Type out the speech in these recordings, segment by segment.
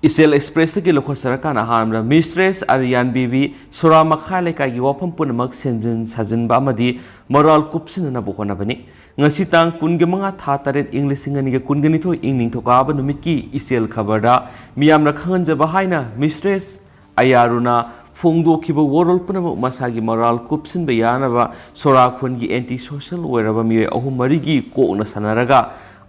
Isel Express ki lokho sarakana hamra Mistress Arian Bibi Sura Makhale ka wafam punamak senjin sajin ba amadi moral kupsin na buhona bani ngasi tang kunge mga thataret English ngani ge kungani tho ingning tho ka ba numit ki Isel khabarda miyam na khangan jaba haina Mistress Ayaruna Fungdo kiba world punamak masagi moral kupsin ba yana ba Sura khun gi anti social weraba miye ahum mari gi ko na sanaraga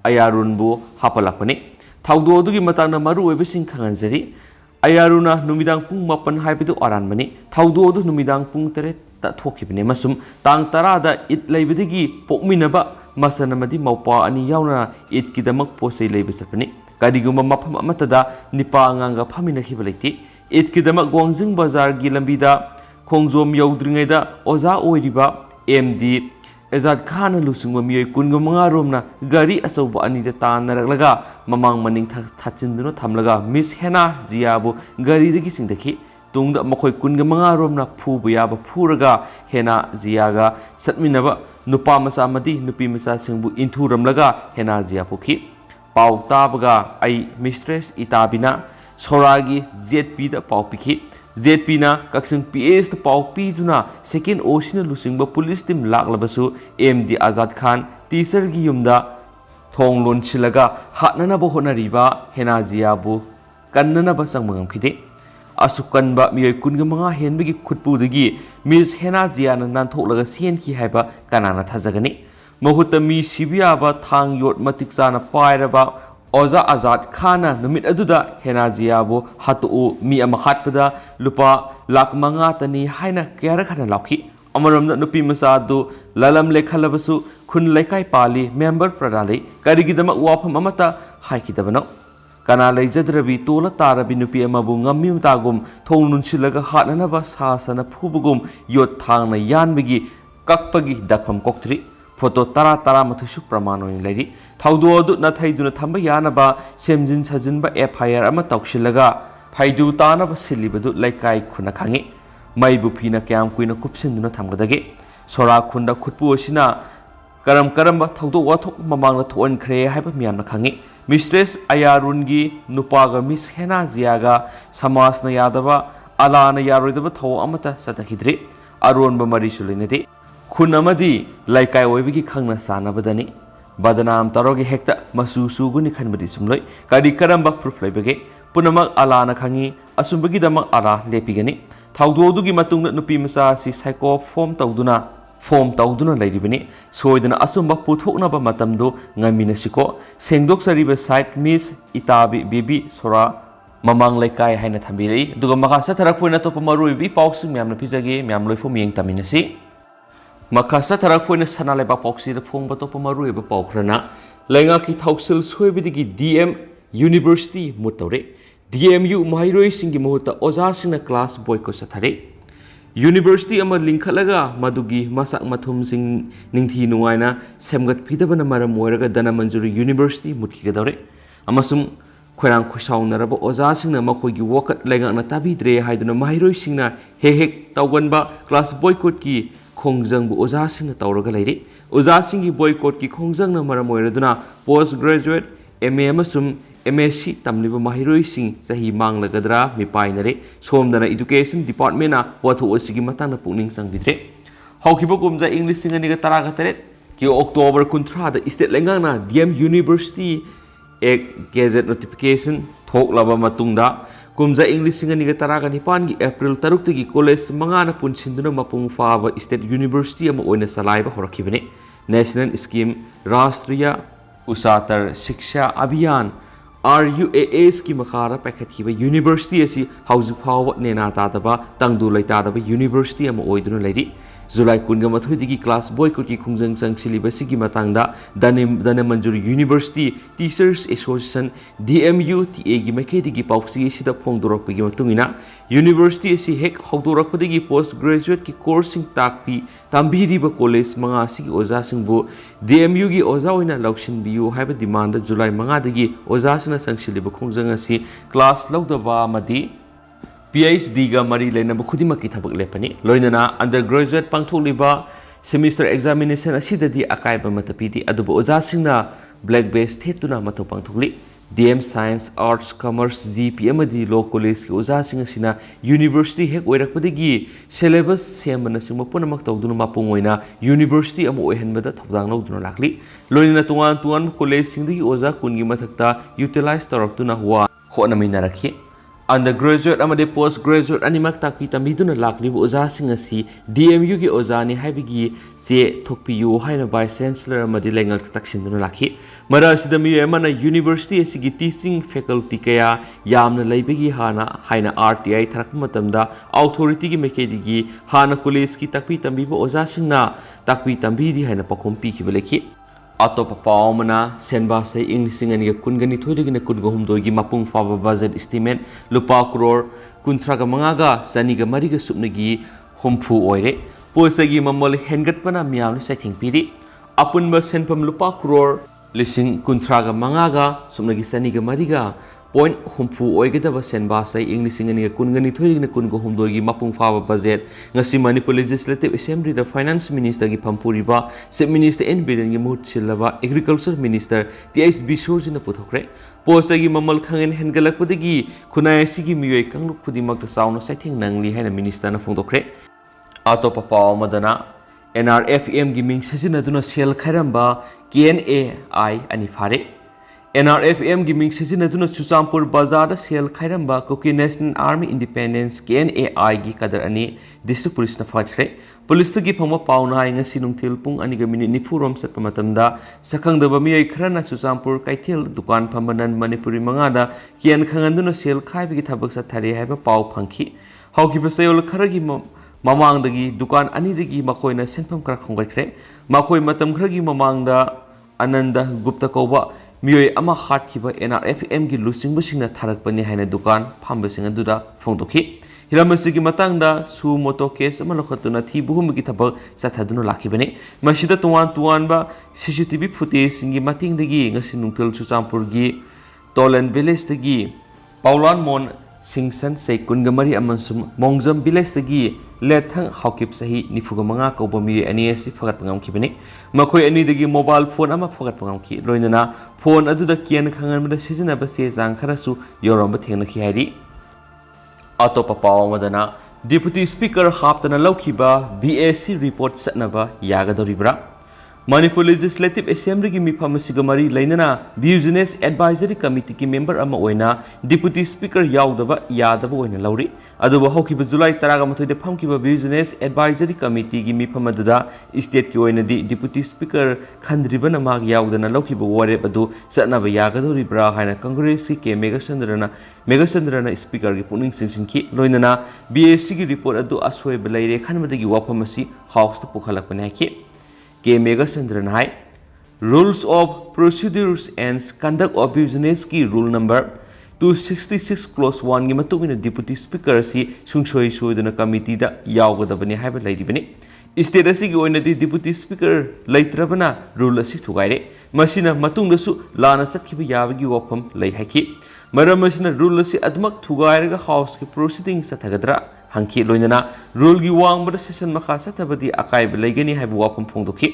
Ayarun bu hapalakpani Thaudo adugi matangna maru oibasing khanganjari Ayaruna numidang pung mapan haibidu aranmani Thaudo adu numidang pung teret ta thokibne masum tang tarada it leibidigi pokminaba masanamadi maupa ani yauna it kidamak posei leibasapani kadiguma mapam amatada nipa anganga phamina khibalati it kidamak gwangjing bazar gi lambida khongjom yaudringeda oza oiriba MD Ezad Khan lusung miyoi kunga mga romna gari asawba anida tanaraglaga mamang maning thachinduno thamlaga Miss Hena Jiabu gari dagi singdaki tungda makhoi kunga mga romna phubu yaba phuraga Hena Jiaga satminaba nupa masa amadi nupi masa singbu inthuramlaga Hena Jia pukhi pau tabaga ai Mistress Itabina Soragi ZP da pau pikhi ZP na kaksing PS ta pau pi tuna second ocean lusingba police team laklabasu MD Azad Khan teaser gi yumda thonglon chilaga hatnana bo honariba Hena Jiabu kannana ba sangmangam khide asukan ba miyoi kunga mga henbigi khutpu dagi Miss Hena Jia na nan tholaga sen ki haiba kanana thajagani mahutta mi sibia ba thang yot matik chana pairaba Oza Azad Khana numit aduda Hena Jiabu hatu mi ama khatpada lupa lak manga tani haina kyara khana lakhi amaramna nupi masadu lalam lekhalabasu khun lekai pali member pradali karigidama wafam amata haikidabano kana leijadrabi tola tarabi nupi amabu ngammi mtagum thongnun silaga hatnana ba sasana phubugum yot thangna yanbigi kakpagi dakpham koktri photo tara mathusu pramano legi Thaudo adu na thaiduna thamba yana ba semjin sajin ba FIR ama tauksilaga phaidu tana ba silibadu laikai khuna khangi maibu phina kyam kuina kupsinduna thamgadage sora khunda khutpu osina karam ba thaudo wathok mamangna thonkhre haiba miyamna khangi Mistress Ayarun gi nupaga Miss Hena Jia ga samasna yadaba alana yaroidaba thaw amata satakhidri aron ba mari sulinati khun amadi laikai oibigi khangna sanabadani Badanam tarogi hekta masu suguni khanbadi sumloi kadi karamba proof leibage punamak alana khangi asumbagi damak ala lepigani thaudo dugi matungna nupi masa si psycho form tawduna leiribani soidana asumba puthokna ba matamdo ngamina siko sengdok sariba site Miss Itabi Bibi Sora mamang laikai haina thambirei duga maka satharak poina topa marui bi pauksing myamna pijage myam loifo miyeng taminasi Makasa tarak poina sana leba poksi da phong ba topa maru eba pawkrana lenga ki thausil soibidigi DM University mutawre DMU mahairoi singi mahuta oza singna class boycott sathare University ama linkalaga madugi masak mathum sing ningthi nuwaina semgat phidabana maram oiraga dana manjuri University mutkigadawre amasum khorang khusaunaraba oza singna makoigi wokat lenga na tabidre haiduna mahairoi singna hek tawganba class boycott ki Khongjang bu oza singna tawraga leiri oza singi boycott ki khongjang na maram oiraduna post graduate MA amasum MSc tamliba mahiroi sing sahi manglagadra mipainare somdana education department na wathu osigi matana pukning sangbidre haukiba kumja English singani ga taraga teret ki October 13 da state lengang na DM University ek gazette notification thoklaba matungda Kumza English singani ga taraga nipan gi April 3 gi college mangana punsinduna mapung faba State University ama oina salaiba horakibane National Scheme Rashtriya Usatar Shiksha Abhiyan RUAS ki makhara pakhatkiba University asi hauju phawa nena tadaba tangdu laitadaba University ama oiduna leiri July 13 digi class boycott ki khungjang sang silibasi gi matangda dane manjuri University Teachers Association DMU TA gi makhedi gi pauksi sida phongdorok gi matungina University si hek hawdorak digi post graduate ki course sing takpi tambiri ba college manga si oza singbu DMU gi oza oina lauksin biu haiba demand July 5 digi oza sina sang siliba khungjang asi class lawdaba madi PhD ga mari lena khudima ki thabak lepani loinana undergraduate pangtholiba semester examination asidadi akai ba matapiti adubu oja singna black base thetuna matho pangtholi DM Science, Arts, Commerce, GP amadi Law College ki ojasing asina University hek oirakpadagi syllabus sembana singma punamak tawduna mapung oina University amo oihanbada thawdang lawduna lakli loina tungan college singdagi oja kungi mathakta utilize taraktuna huwa honaminarakhi undergraduate amade postgraduate animak takpi tamiduna lakli ojasing asi DMU ki ojani haibigi se thokpiyu haina vice chancellor amadi lengal taksinduna lakhi mara sida mi emana university asigi teaching faculty kaya yamna leibegi haina RTI tharak matamda authority gi mekedi hana college ki takpi tambiba ojasingna takpi tambidi haina pakhom pi ki beleki atop paumana senba se english ngani kungani thoidigi kungahum doigi mapung faba budget estimate lupa crore kuntraga mangaga saniga mariga supnagi humpu oire poisagi mamol hengatpana miyam setting piri apunba senpam lupa crore lising kuntraga mangaga supnagi saniga mariga point humpu oigedaba senba sai english ngani kungani thoidigi kungahum doigi mapung faba budget ngasi manipur legislative assembly the finance minister gi pampuriba chief minister n biren gi mut silaba agriculture minister ts bisorjina puthokre postagi mamal khangen hengalakpodagi khunai sigi miyoi kangluk pudimakta sauna saithing nangli haina minister na phongdokre atopa paw madana NRFM gi ming sajinaduna sel khairamba KNAI ani phare NRFM gi ming sajinaduna Chuchampur Bazar da sel khairamba Koki National Army Independence KNAI gi kadar ani district police na phakre police gi phangma pauna ainga sinungthil pung ani ga minute nifurom satpa matamda sakhangdaba miyai kharana Chuchampur kaithel dukan phambanan manipuri mangada kian khanganduna sel khaibi gi thabak sa thari haiba paw phangki hauki basayol kharagi mamangdagi dukan ani dagi makoina senpham kra khongaikhre makoi matam khragi mamangda Ananda Gupta Koba miyoi ama khatkiba NRFM gi lusingbusinga tharakpani haina dukan phambasing aduda phongdokhi hiramasi gi matangda su moto case ama lokhatuna thi buhum gi thabak sathaduna lakhibani masida tuan ba CCTV footage singi matingdagi ngasi nungthil Chuchampur gi Tolan village dagi Paulan Mon Singsan Seikun Gamari Amansum Mongjam village dagi lethang haukip sahi nifuga manga kaubami ani fagat pangam kibani makoi ani dagi mobile phone ama fagat pangam ki roinana phone aduda kian khangan mada sizina ba se jang kharasu yoromba thengna ki hairi atopa paw madana deputy speaker haptana laukiba BAC report satnaba yagadoribra Manipur Legislative Assembly gi mifam sigamari lainana Business Advisory Committee ki member ama oina deputy speaker yaudaba yadaba oina lauri aduba hokiba July 13 de phamkiba Business Advisory Committee gi mifam aduda state ki oina di deputy speaker khandribana mag yaudana laukiba warep adu satnaba yagadori bra haina Congress ki Megasandrana speaker gi puning sinsinki loinana BAC gi report adu asoi belaire khanmadagi wapamasi house to pukhalakpane ki K. Megasandran High Rules of Procedures and Conduct of Business ki rule number 266 clause 1 gi matungina deputy speaker si sungsoi soidana committee da yawgadabani haiba lairibani state asi gi oina di deputy speaker laitrabana rule asi thugaire masina matungda su lana satkiba yabagi wafam lai haki maram asina rule asi admak thugairega house ki proceeding sathagadra hangki loinana rule gi wangbada session makha sathabadi akai belaigani haibu wapam phongdokhi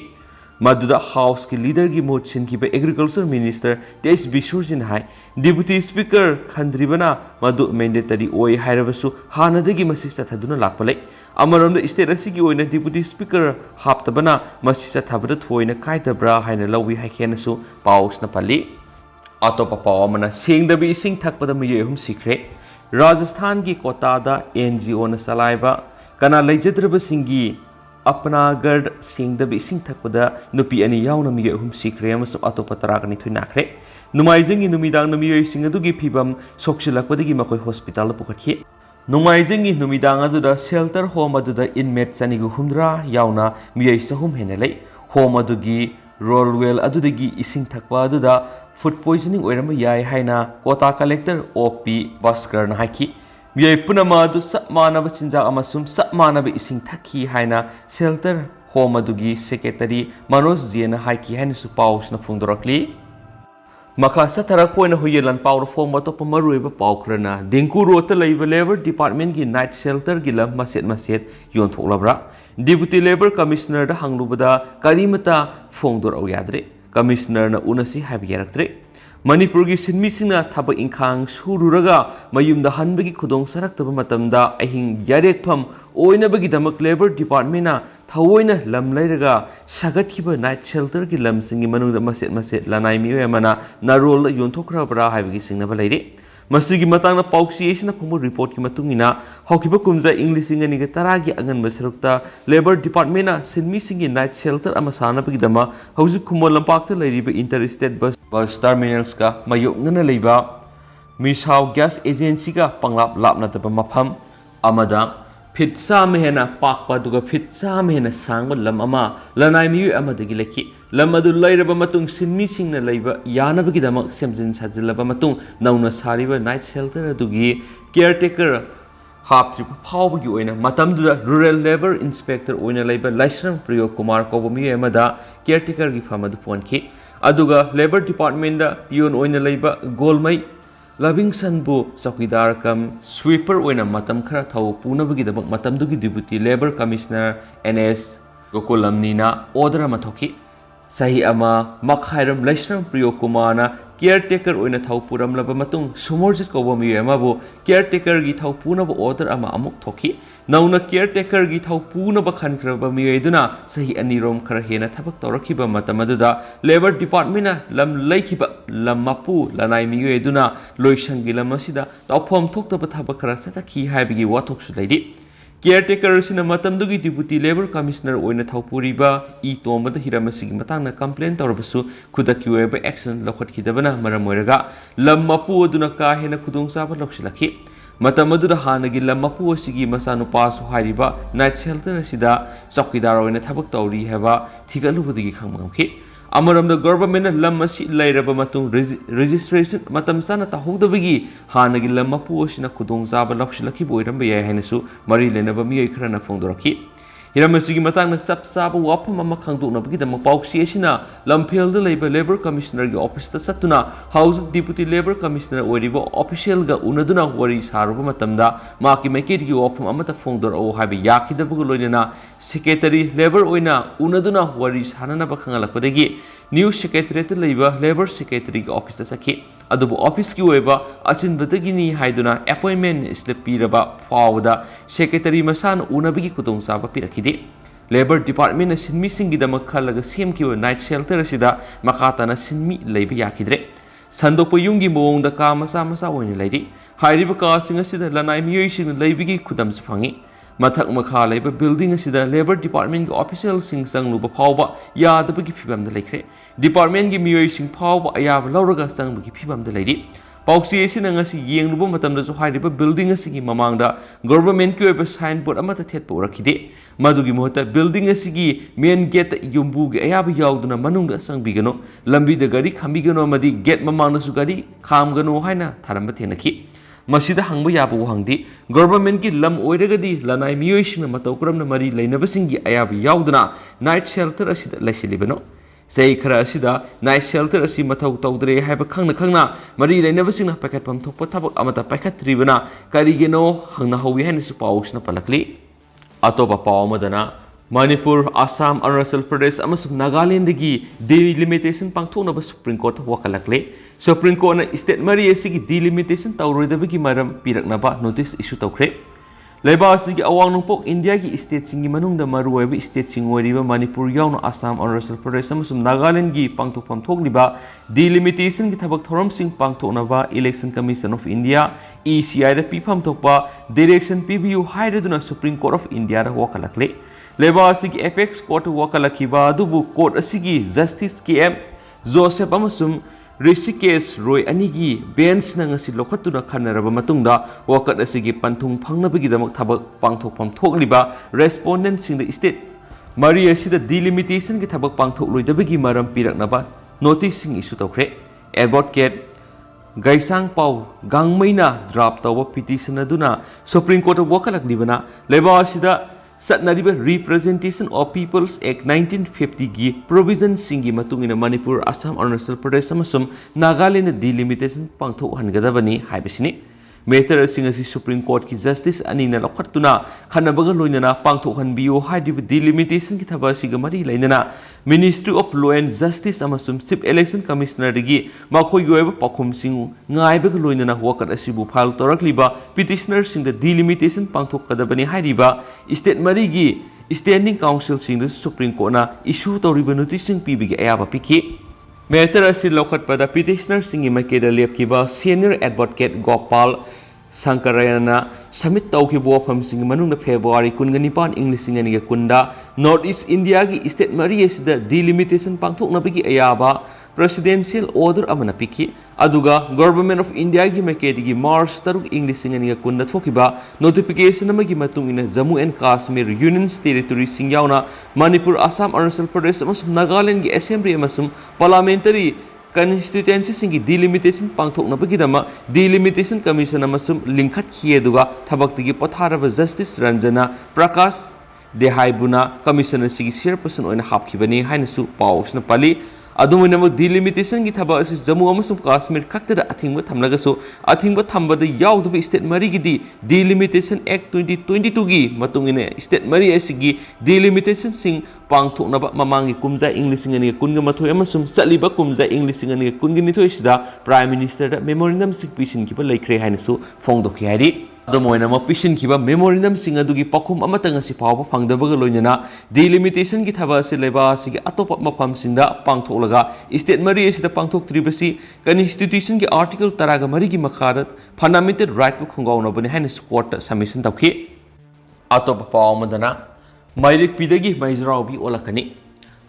maduda house ki leader gi motion ki agriculture minister ts bisurjin hai deputy speaker khandribana madu mandatory oi hairabasu hanadagi masista thaduna lakpalai amaramda state asigi oina deputy speaker haptabana masista thabada thoina kaitabra haina lawi haikenasu paus na pali atopa pawamana singdabi ising thakpada miyehum sikre Rajasthan की कोटा दा NGO न saliva कना लेजद्रब सिंगी अपना गर्ड सिंगदब इसिंग थकपदा नुपी अनि यावना मिगे हुम सिक्रे अमसु अतोप तरागनि थुनाखरे नुमाइजिंग नुमिदांग नमियोय सिंग अदुगी फिबम सोक्सिलकपदगी मखोय हॉस्पिटल पुखखि नुमाइजिंग नुमिदांग अदुदा शेल्टर होम अदुदा इनमेट चनिगु हुमद्रा यावना मियोय सहुम हेनेलै होम अदुगी रोलवेल अदुदगी इसिंग थकपा अदुदा food poisoning oirama yai haina kota collector OP Baskar na haki miyai punama adu sapmana ba chinja amasum sapmana ba ising thakhi haina shelter home adugi secretary Manoj Jena haki haina su paus na phungdorakli makha satara koina huyelan power form to pamarui ba paukrana dengku rota leiba labor department gi night shelter gi lam maset yon thoklabra deputy labor commissioner da hanglubada karimata phongdor au yadre Commissioner na unasi habi yaraktre Manipurgi sinmisingna thabak inkhang sururaga mayumda hanbagi khudong saraktaba matamda ahing yarekpham oinabagidamak labor department na thawoina lam leiraga sagatkiba night shelter gi lamsingi manungda maset lanai miyo amana narol yonthokrabra haibagi singnaba leire masigi matangna pauksi esina phomo report ki matungina hokiba kumja english ingani ga taragi angan masarukta labor department na sinmi singi night shelter ama sana bagi dama hauji khumol lampakta leiriba interstate bus terminals ka mayok ngana leiba misau gas agency ka panglap lapna taba mafam amada pitsa mehena pakpa duga pitsa mehena sangba lam ama lanai miyu amadagi leki lam adu lairaba matung sinmi singna leiba yanabagi damak semjin sajilaba matung nauna sariba night shelter adugi caretaker haptri phawbagi oina matamduda rural labor inspector oina leiba laisram priyo kumar kobomi amada caretaker gi famadu ponki aduga labor department da pion oina leiba golmai Livingston bu Sakidar kam sweeper oina matam khara thau punabagi dabak matamdugi deputy labor commissioner NS Gokulamnina order mathoki sahi ama makhairam laisram priyo kumana caretaker oina thau puram laba matung sumorjit ko bomi ama bu caretaker gi thau punaba order ama amuk thoki nauna caretaker gi thau punaba khankraba mi eduna sahi anirom khara hena thabak torakiba matamaduda labor department na lam laikiba lam mapu lanai mi eduna loisangi lam asida tawphom thoktaba thabak khara sataki haibigi wathok su leidi caretaker sina matamdugi deputy labor commissioner oina thawpuriba I tomada hiramasigi matangna complaint tawrabasu khudaki oeba action lokhatkidabana maram oiraga lam mapu aduna ka hena khudongchaba loksilaki matamadu hanagi lam mapu asigi machanupa su hairiba night shelter asida chokidar oina thabak tawri heba thigalubadigi khangmamki amaramda government na lam asi lairaba matung registration matam sana tahodabagi hanagi lam mapu asina khudongchaba loksilaki boiramba yai hainasu mari lenaba mi khara phongdoraki hiramasi matang na sapsaba wapam ama khangdoknabagi dama pauksi asina lamphel da leiba labor commissioner gi office ta satuna house deputy labor commissioner oiriba official ga unaduna wari saruba matamda maki market gi wapam ama ta phongdor o habi yakidabu loinana secretary labor oina unaduna wari sanana ba khangalakpadagi new secretary leiba labor secretary gi office ta sakhi adubu office ki oiba achinbadagini haiduna appointment slip piraba fawda secretary masan unabigi kutong saba pirakide labor department na sinmi singi dama khalaga sem ki night shelter asida makata na sinmi leiba yakidre sandokpa yungi moong da ka masa oina leidi hairiba ka singa sida lanai miyoi sing leibigi khudam safangi mathak makha leiba building asida labor department gi official sing sangluba phawba yadabagi phibam da leikre department gi miyoi sing phawba ayab lauraga sangbagi phibam da leidi pauksi asina ngasi yengluba matamda so hairiba building asigi mamangda government ki oiba signboard amata thetpa urakide madugi mohta building asigi main gate yumbu gi ayab yauduna manungda sangbigano lambi da gari khambigano amadi gate mamangda su gari khamgano haina tharamba thenaki masida hangba yaba wahangdi government ki lam oiragadi lanai miyoi singna matau kuramna mari lainabasingi ayab yauduna night shelter asida laisilibano sei khara asida night shelter asi mathau tawdre haiba khangna mari lainabasingna pakatpam thokpa thabak amata pakhatribana karigeno hangna howi haina su pausna palakli atoba pawamadana Manipur, Assam, Arunachal Pradesh, amasuk Nagaland gi delimitation pangthoknaba Supreme Court wakalakle Supreme Court na state mari asigi delimitation tawroidabagi maram piraknaba notice issue tawkhre leiba asigi awang nungpok India gi state singi manungda maruoiba state singoriba Manipur yauna Assam, Arunachal Pradesh amasuk Nagaland gi pangthokpam thokliba delimitation gi thabak thoram sing pangthoknaba Election Commission of India ECI da pifam thokpa direction PBU hairaduna Supreme Court of India da wakalakle Leba asigi apex court wakalakiba adubu court asigi justice KM Joseph amasum Rishikesh Roy anigi bench na ngasi lokhatuna khanaraba matungda wakat asigi panthung phangnabagi damak thabak pangthokpam thokliba respondent sing the state mari asida delimitation gi thabak pangthok loidabagi maram piraknaba notice sing issue tawkhre advocate Gaisang Pau Gangmaina draft tawa petition aduna Supreme Court wakalakdibana leba asida Satnariba Representation of Peoples Act 1950 gi provision singi matungina Manipur, Assam, Arunachal Pradesh amasum Nagaland delimitation pangthok hangadabani haibasini Matter asing asi Supreme Court ki Justice anina lokhatuna khanabaga loinana pangthokhanbiyo haidib delimitation ki thaba asiga mari lainana Ministry of Law and Justice amasum Chief Election Commissioner digi makhoi yoiba pakhum sing ngaibaga loinana wakat asibu file torakliba petitioner sing the delimitation pangthokadabani haidiba state mari gi Standing Council sing the Supreme Court na issue toriba notice sing pibigi ayaba piki Matter asi lokhat pada petitioner sing makeda lepkiba Senior Advocate Gopal Sankarayana submit taukibo wafam sing manung na February kunganipan English sing ani kunda North East India gi state mari asida delimitation pangthok na piki ayaba presidential order amana piki aduga government of India gi makedi gi March taruk English sing ani kunda thokiba notification amagi matung ina Jammu and Kashmir Union Territory sing yauna Manipur Assam Arunachal Pradesh amasum Nagaland gi assembly amasum parliamentary constituency singi delimitation pangthok na bagidama delimitation commission amasum lingkhat khieduga thabak patharaba justice Ranjana Prakash Dehaibuna commissioner sigi chairperson oina hapkhibani hainasu pausna pali adumuna mo delimitation gi thaba asi Jammu amasum Kashmir khaktada athingba thamlagasu athingba thambada yaudba state mari gi delimitation act 2022 gi matungine state mari asigi delimitation sing pangthoknaba mamangi kumja English ngani kunga mathoi amasum saliba kumja English ngani kungi nithoi sida prime minister da memorandum sing pisin ki ba laikre hainasu phongdokhi hari adomoina ma pisin ki ba memorandum sing adugi pakhum amatang asi pawba phangdabaga loinana delimitation ki thaba si leba si atop mafam sinda pangthoklaga state mari asida pangthok tribasi constitution ki article taraga mari gi makharat fundamental right pu khongauna bani hainasu court submission tawki atop pawmadana Mairik pidagi maizrao bi olakani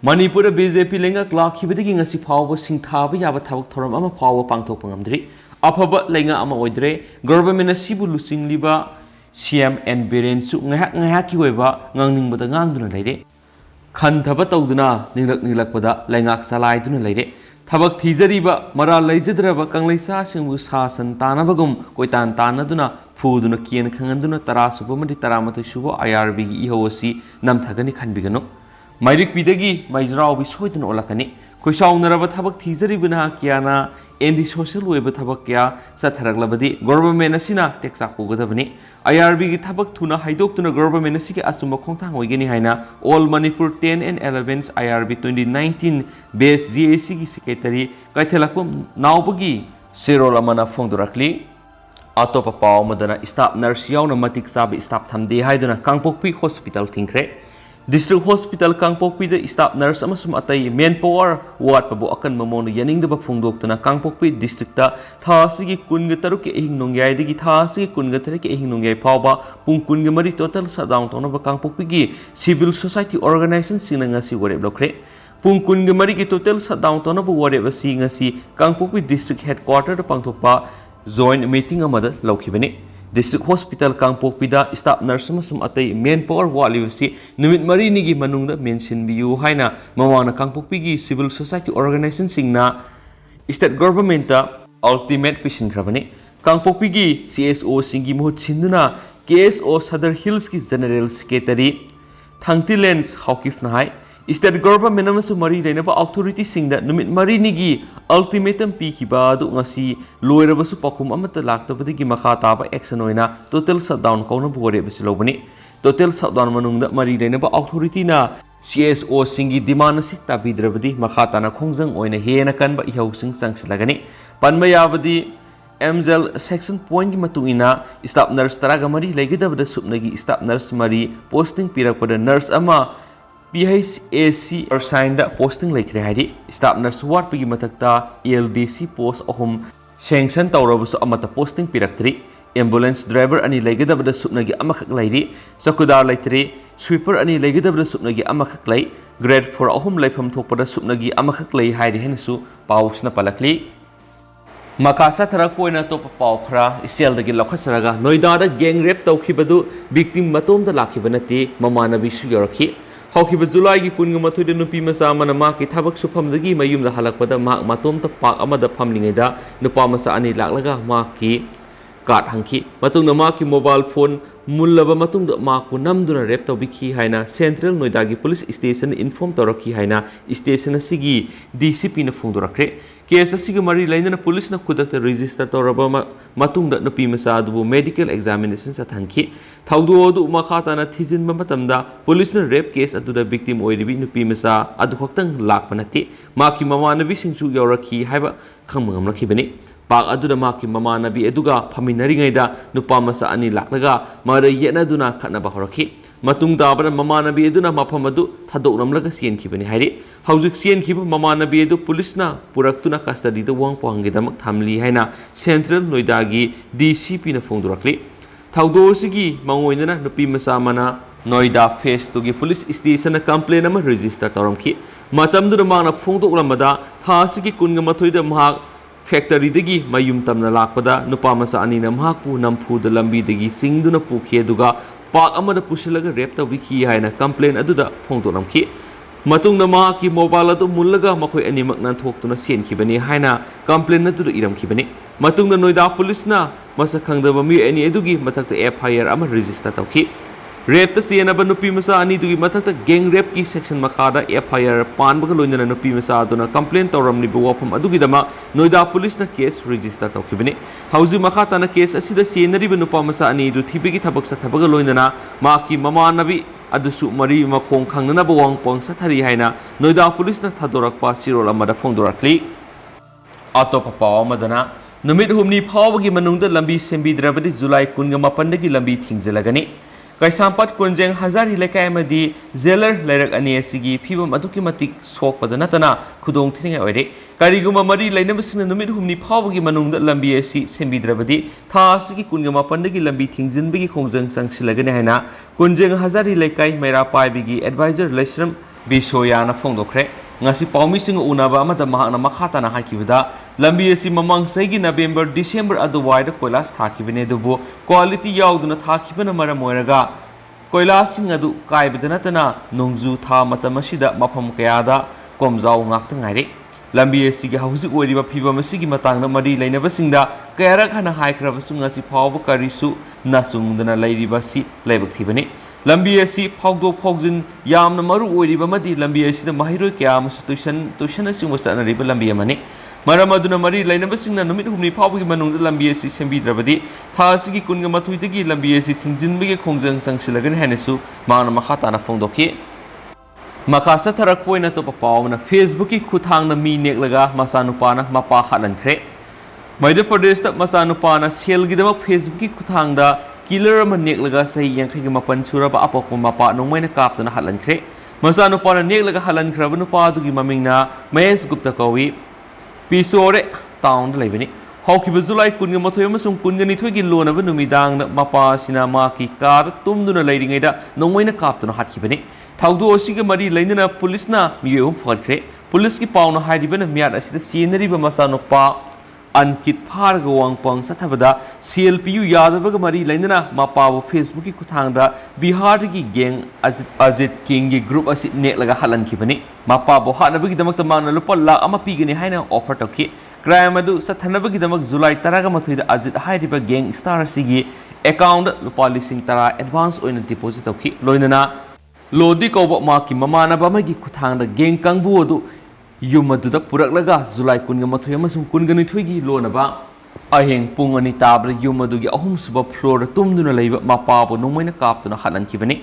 Manipur BJP lenga klakibadagi ngasi phawba singthaba yaba thabak thoram ama phawba pangthok pangamdri afaba lenga ama oidre government asibu lusing liba CM and Biren su ngahak ki oiba ngangningba ngangduna leire khanthaba tawduna nilakpada lengak salai duna leire thabak thijariba mara leijadraba kangleisa singbu sasan tanabagum koitan tanaduna Fuduna kian kanganduna tara subamadi taramatu subo IRB gi ihosi namthagani khanbigano Mairik pidagi maizrao bi soidun olakani khoisaunaraba thabak thijaribuna kiana endi social weba thabak kya satharaglabadi government asina taxa pugadabani IRB gi thabak thuna haidoktuna government asiki asumba khongthang hoigeni haina all Manipur 10 and 11 IRB 2019 base GAC gi secretary kaithelakum naubagi serol amana phongdorakli Atop pau madana staff nurse yauna matik sabi staff thamde haiduna Kangpokpi hospital thingkhre district hospital Kangpokpi de staff nurse amasum atai manpower ward pabu akan mamonu yaning deba phungdoktuna Kangpokpi district ta thasigi kunga taruk ke ehing nongyai digi thasigi kunga taruk ke ehing nongyai phawba pung kunga mari total shutdown tona ba Kangpokpi gi civil society organization sinanga si wore blokre pung kunga mari gi total shutdown tona bu wore ba singasi Kangpokpi district headquarter da pangthokpa joint meeting amada laukibani district hospital Kangpokpida staff nurse amasum atai manpower walibasi numit mari nigi manungda mention biu haina mamana Kangpokpi gi civil society organization singna state government ta ultimate pisin khrabani Kangpokpi gi CSO singi mohut sinduna KSO Sadar Hills ki general secretary Thangtilens Haukif nahai state government amasu mari dainaba authority singda numit mari nigi ultimatum pikiba adu ngasi loirabasu pakhum amata laktabadigi makha taba action oina total shutdown kauna bore basilobani total shutdown manungda mari dainaba authority na CSO singi demand si tabidrabadi makha tana khongjang oina hena kanba ihausing changsilagani panmayabadi MZL section point ki matungina staff nurse taraga mari legidabada supnagi staff nurse mari posting pirakpada nurse ama PHAC assign the posting like the staff nurse ward pigi matakta LDC post ahum sanction tawrabusu amata posting piraktri ambulance driver ani legedabada supnagi amakak lairi sakudar laitri sweeper ani legedabada supnagi amakak lai grade 4 ahum laifam thokpada supnagi amakak lai hairi henasu pausna palakli Makasa tarakoina to paukra isel dagi lokhasaraga noida da gang rape tawkhibadu victim matom da lakhibanati mamana bisu yorki Haukiba July ki kunga mathui de nupi masa mana ma ki thabak sufam dagi mayum da halakpada ma matom ta pak amada phamlingai da nupa masa ani laklaga ma ki card hangki matung na ma ki mobile phone मुल्लबा मतुंगदा माकु नमदुना रेप तौबिखि हाइना central नोइडागी police station inform तौरखि हाइना स्टेशन असिगी डीसीपी न फोंदोरखरे केस असिगी मरी लैनना पुलिस न खुदक्ता रजिस्टर तौरबा मतुंगदा नुपी मसा अदुबु मेडिकल एग्जामिनेशन सथांखि थौदो अदु मखाताना थिजिनबा मतमदा पुलिस न रेप केस अदुदा विक्टिम ओइरिबि नुपी मसा अदु खक्तंग लाकपा नति माकी ममानबी सिंगसु यौरखि हाइबा खंगमंगमरखिबनि पाक अदुदा माकी ममानबी एदुगा फमिनरिङैदा नुपा मसा अनि लाक्लगा मरै येनदुना खनबा हरखि मतुंग दाबना ममानबी एदुना मफम अदु थादोकनमलगा सेनखिबनि हाइरि हौजिक सेनखिबा ममानबी एदु पुलिसना पुरक्तुना कस्टडीदा वांगपोंगेदमक थामली हाइना सेंट्रल नोइडागी डीसीपी न फोंदोरखलि थौदोसिगी मंगोइनना नुपी मसा मना नोइडा फेस टुगी पुलिस स्टेशन कंप्लेन अमा रजिस्टर तौरमखि मतमदुना मांगना फोंदोकलमदा थासिगी कुनगा मथोइदा महाक फैक्टरीदगी मयुम तमना लाकपदा नुपा मसा अनिना महाकपु नमफुदा लंबीदगी सिंगदुना पुखि अदुगा पाक अमदा पुशिलगा रेप तौबिखि हाइना कंप्लेन अदुदा फोंदोकलमखि मतुंगदा महाकी मोबाइल अदु मुल्लगा मखोय अनिमक नानथोक्तुना सेनखिबनि हाइना कंप्लेन अदुदा इरमखिबनि मतुंगदा नोइडा पुलिसना मसक खंगदबा मी एनी अदुगी मथक्ता एफआईआर अमा रजिस्टर तौखि रेप चेनब नुपी मसा अनिदुगी मथक्ता गैंग रेप की सेक्शन मखादा एफआईआर पानबगा लोइनना नुपी मसा अदुना कंप्लेन तौरमनिबो वाफम अदुगिदमा नोइडा पुलिसना केस रजिस्टर तौखिबनि हौजि मखाताना केस असिदा सेनरिबा नुपा मसा अनिदु थिबिगी थबक सथबगा लोइनना माकी ममानबी अदुसु मरी मखोंग खंगनबा वांगपोंग सथरी हाइना नोइडा पुलिसना थादोरकपा सिरोल अमदा फोंदोरक्ली अतोपा पाव अमदना नुमित हुमनी फावबगी मनुंगदा लंबी सेंबिद्रबदि जुलाई 28 लंबी थिंगजलगनी कैसामपत कुंजेंग हजारी लेकाय मदी जेलर लेरक अनी असिगी फिबम अदुकी मतिक सोकपद नतना खुदोंग थिनिंग ओइरे करिगुमा मरी लैनबसिंग नुमित हुमनी फावबगी मनुंगदा लंबी असि सेंबिद्रबदि था असिगी 28 लंबी थिंगजिनबगी खोंजंग संगसिलगने हाइना कुंजेंग हजारी लेकाय मेरा पाइबिगी adviser लेश्रम बिसोयाना फोंदोखरे ngasi paumishing unaba amada mahakna makhatana haikibada lambi asi mamang saigi November December aduwaida koilas thakibine dubu quality yauduna thakibana maram oiraga koilasing adu kaibada natana nongju tha matamasida mafam kayada komjau ngakta ngaire lambi asi gi hauzik oiriba phiba masigi matangna mari lainabasingda kayarak hana haikrabasu ngasi phawba karisu nasungdana lairibasi laibak thibani लंबी असी फाउदो फाउजिन यामना मरु ओइरिबा मदि लंबी असिदा माहिरोय कया अमसु तुइसन सिंग वसनरिबा लंबी अमने मरम अदुना मरि लैनबसिंगना नुमित हुमनि फावबगी मनुंगदा लंबी असी सेंबिद्रबदि था असिगी कुनगा मथुइदगी लंबी असी थिंजिनबगी खोंजंग संगसिलगन हैनसु माना मखाताना फोंदोखि मखासा थरक पोइना तो पावना फेसबुक की खुथांगना मी नेक्लगा मचानुपाना मपा hatlankhre मध्य प्रदेश ता मचानुपाना सेलगिदमक फेसबुक की खुथांगदा किलर नेक्लगा सही यांखी मपन सूरब अपोक मपा नोंमैन कापतना hatlankhre मचानुपाना नेक्लगा hatlankhरब नुपादुगी ममिंगना महेश गुप्ता कौवी पिसोरे टाउन लेबनी हौखिब जुलाई 28 अमसुंग 29 की लोनब नुमिदांग मपा सिना माकी कार तुमदुना लैरिङैदा नोंमैन कापतना हाटखिबनी थाउदो असिगा मरि लैनना पुलिसना मियोम फरख्रे पुलिस की पाउना हाइरिबना मियाद असिदा सेनरिबा मचानुपा अनकित फारग वांगपोंग सथबदा सीएलपीयू यादवग मरी लैनना मपाव फेसबुक की खुथांगदा बिहार की गैंग अजित किंग की ग्रुप असि नेक्लगा hatlankhibani मपाबो हानबगी दमक मांगना लुपा लाख अमा पीगनी हाइना ऑफर तौखि क्राइम अदु सथनबगी दमक जुलाई 13 दा अजित हाइरिबा गैंग स्टार असिगी अकाउंट लुपा 10,000 एडवांस ओइना डिपोजिट तौखि लोइनना लोदी कौब माकी ममानबा मगी खुथांगदा गैंग कांगबु अदु युमदुदा पुरकलगा जुलाई 28 अमसुंग 29 की लोनबा अहेंग पुंग अनि ताब्र युमदुगी अहुम सुबा फ्लोर तुमदुना लैबा मपाबो नोंमैना कापतुना hatlankhibani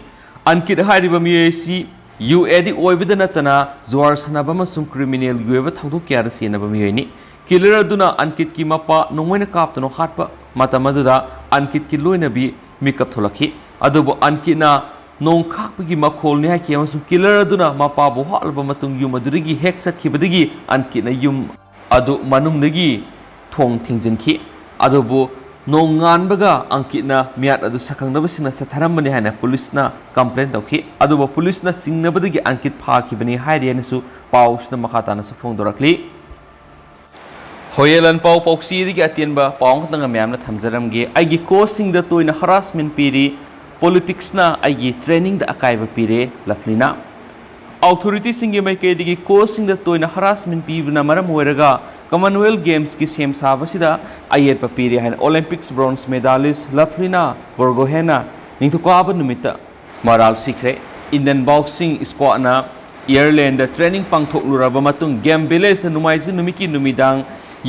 अनकित हारिबा मियेसी यूएडी ओइबदा नतना जोर सनाबा मसुंग क्रिमिनल गुएबा थाउदो क्यारा सेनबा मियेनी किलर अदुना अनकित की मपा नोंमैना कापतुना हाटबा मतमदुदा अनकित की लोइनबी मिकअप थोलखि अदुबो अनकितना नों खापगी मखोलनि हाकि अमसुंग किलर अदुना मपाबो हालबा मतुंग युम अदुरिगी हेक सत्खिबदगी अनकिना युम अदु मनुंगदगी थोंग थिंजिनखि अदुबो नों गानबगा अंकिना मियाद अदु सखंगनबसिना सथरमबनि हाना पुलिसना कंप्लेन तौखि अदुबो पुलिसना सिंगनबदगी अंकित फाखिबनि हाइरियनसु पाउसना मखाताना फोंदोरक्ली होयलन पाउ पौक्सीदगी अतेनबा पाउंग तंगा म्यामना थमजरमगे आइगी कोसिंगदा तोइना हरासमेंट पीरी पॉलिटिक्स ना आइगी ट्रेनिंग दा अकाइब पीरे लफलिना ऑथोरिटी सिंगे माइकेदगी कोसिंग दा तोइना हरासमेंट पीबना मरम होरगा कॉमनवेल्थ गेम्स की सेम साबसिदा आयेत पीरे हाइन ओलंपिक्स ब्रोंज मेडालिस्ट लफलिना बोर्गोहेना ꯅꯤꯡꯊꯧꯀꯥꯕ ꯅꯨꯃꯤꯠꯇ ꯃꯔꯥꯜ ꯁꯤꯈ꯭ꯔꯦ ꯏꯟꯗꯤꯌꯟ ꯕꯣꯛꯁꯤꯡ ꯁ꯭ꯀ꯭ꯋꯥꯗꯅ ꯏꯌꯔꯂꯦꯟꯗ ꯇ꯭ꯔꯦꯅꯤꯡ ꯄꯥꯡꯊꯣꯛꯂꯨꯔꯕ ꯃꯇꯨꯡ ꯒꯦꯝ ꯚꯤꯂꯦꯖꯇ ꯅꯣꯡꯃꯥꯏꯖꯤꯡ ꯅꯨꯃꯤꯠꯀꯤ ꯅꯨꯃꯤꯗꯥꯡ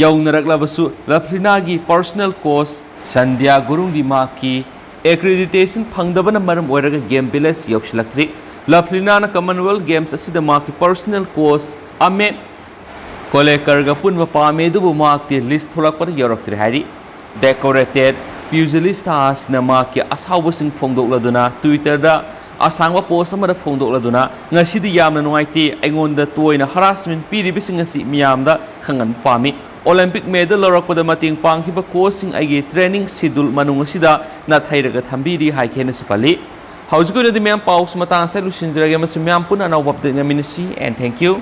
ꯌꯧꯅꯔꯛꯂꯕꯁꯨ ꯂꯐ꯭ꯂꯤꯅꯥꯒꯤ ꯄꯔꯁꯣꯅꯦल कोच ꯁꯟꯙ꯭ꯌꯥ ꯒꯨꯔꯨꯡꯗꯤ ꯃꯍꯥꯛꯀꯤ ꯑꯦꯀ꯭ꯔꯤꯗꯤꯇꯦꯁꯟ ꯐꯪꯗꯕꯅ ꯃꯔꯝ ꯑꯣꯏꯔꯒ ꯒꯦꯝ ꯚꯤꯂꯦꯖ ꯌꯧꯁꯤꯜꯂꯛꯇ꯭ꯔꯤ ꯂꯐ꯭ꯂꯤꯅꯥꯅ ꯀꯃꯟꯋꯦꯜꯊ ꯒꯦꯝꯁ ꯑꯁꯤꯗ ꯃꯍꯥꯛꯀꯤ ꯄꯔꯁꯣꯅꯦल कोच ꯑꯃꯦ ꯀꯣꯂꯦꯀꯔꯒ ꯄꯨꯟꯕ ꯄꯥꯝꯃꯤ ꯑꯗꯨꯕꯨ ꯃꯍꯥꯛꯇꯤ ꯂꯤꯁ ꯊꯣꯛꯂꯛꯄꯗ ꯌꯧꯔꯛꯇ꯭ꯔꯤ ꯍꯥꯏꯔꯤ ꯗꯦꯀꯣꯔꯦꯇꯦꯗ ꯄ꯭ꯌꯨꯖꯤꯂꯤꯁꯇ ꯑꯁꯤꯅ ꯃꯍꯥꯛꯀꯤ ꯑꯁꯥꯎꯕꯁꯤꯡ ꯐꯣꯡꯗꯣꯛꯂꯗꯨꯅ ꯇ꯭ꯋꯤꯇꯔꯗ ꯑꯁꯥꯡꯕ ꯄꯣꯁ ꯑꯃꯗ ꯐꯣꯡꯗꯣꯛꯂꯗꯨꯅ ꯉꯁꯤꯗꯤ ꯌꯥꯝꯅ ꯅꯨꯡꯉꯥꯏꯇꯦ ꯑꯩꯉꯣꯟꯗ ꯇꯣꯏꯅ ꯍꯔꯥꯁꯃꯦꯟ ꯄꯤꯔꯤꯕꯁꯤꯡ ꯑꯁꯤ ꯃꯤꯌꯥꯝꯗ ꯈꯪꯍꯟꯕ ꯄꯥꯝꯃꯤ ꯑꯣꯂꯦꯝꯄꯤꯛ ꯃꯦꯗꯜ ꯂꯧꯔꯛꯄꯗ ꯃꯇꯦꯡ ꯄꯥꯡꯈꯤꯕ ꯀꯣꯆꯁꯤꯡ ꯑꯩꯒꯤ ꯇ꯭ꯔꯦꯅꯤꯡ ꯁꯤꯗꯨꯜ ꯃꯅꯨꯡ ꯑꯁꯤꯗ ꯅꯥꯊꯩꯔꯒ ꯊꯝꯕꯤꯔꯤ ꯍꯥꯏꯈꯦꯅꯁꯨ ꯄꯜꯂꯤ ꯍꯧꯖꯤꯛ ꯑꯣꯏꯅꯗꯤ ꯃꯌꯥꯝ ꯄꯥꯎꯁ ꯃꯇꯥꯡ ꯑꯁꯤ ꯂꯣꯏꯁꯤꯟꯖꯔꯒꯦ ꯑꯃꯁꯨꯡ ꯃꯌꯥꯝ ꯄꯨꯟꯅ ꯑꯅꯧꯕ ꯑꯞꯗꯦꯠ ꯉꯝꯃꯤꯟꯅꯁꯤ ꯑꯦꯟ ꯊꯦꯡꯛ ꯌꯨ